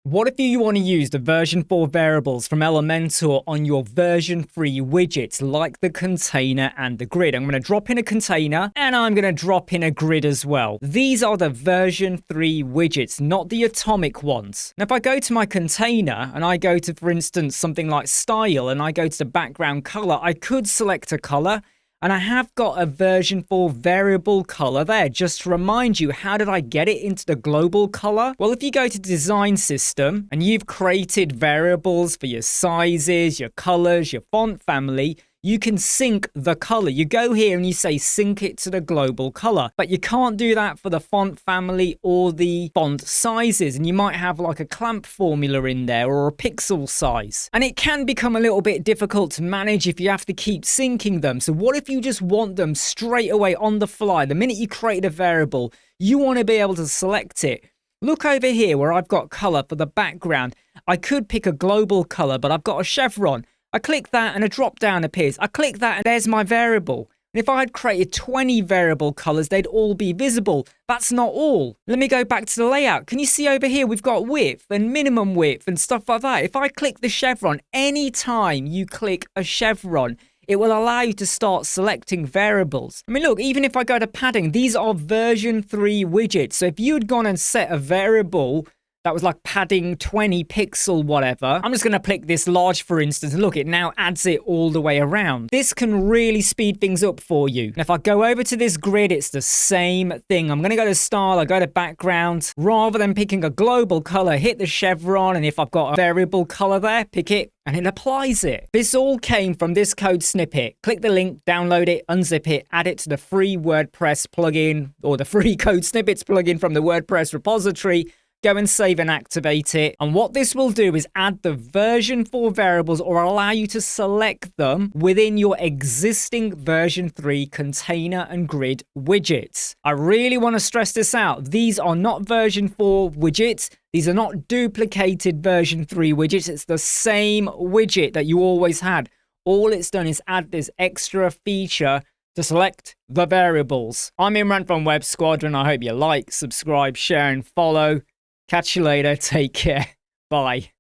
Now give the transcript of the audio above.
What if you want to use the version 4 variables from Elementor on your version 3 widgets like the container and the grid? I'm going to drop in a container and I'm going to drop in a grid as well. These are the version 3 widgets, not the atomic ones. Now, if I go to my container and I go to, for instance, something like style and I go to the background color, I could select a color. And I have got a version 4 variable color there. Just to remind you, how did I get it into the global color? Well, if you go to design system and you've created variables for your sizes, your colors, your font family, you can sync the color. You go here and you say sync it to the global color, but you can't do that for the font family or the font sizes. And you might have like a clamp formula in there or a pixel size. And it can become a little bit difficult to manage if you have to keep syncing them. So what if you just want them straight away on the fly? The minute you create a variable, you want to be able to select it. Look over here where I've got color for the background. I could pick a global color, but I've got a chevron. I click that and a drop down appears. I click that and there's my variable. And if I had created 20 variable colors, they'd all be visible. That's not all. Let me go back to the layout. Can you see over here, we've got width and minimum width and stuff like that. If I click the chevron, anytime you click a chevron, it will allow you to start selecting variables. I mean, look, even if I go to padding, these are version 3 widgets. So if you had gone and set a variable that was like padding 20 pixel whatever, I'm just going to click this large, for instance, and look, it now adds it all the way around. This can really speed things up for you. And if I go over to this grid, it's the same thing. I'm going to go to style, I go to background. Rather than picking a global color, hit the chevron, and if I've got a variable color there, pick it, and it applies it. This all came from this code snippet. Click the link, download it, unzip it, add it to the free WordPress plugin, or the free code snippets plugin from the WordPress repository. Go and save and activate it. And what this will do is add the version 4 variables or allow you to select them within your existing version 3 container and grid widgets. I really want to stress this out. These are not version 4 widgets. These are not duplicated version 3 widgets. It's the same widget that you always had. All it's done is add this extra feature to select the variables. I'm Imran from Web Squadron. I hope you like, subscribe, share, and follow. Catch you later. Take care. Bye.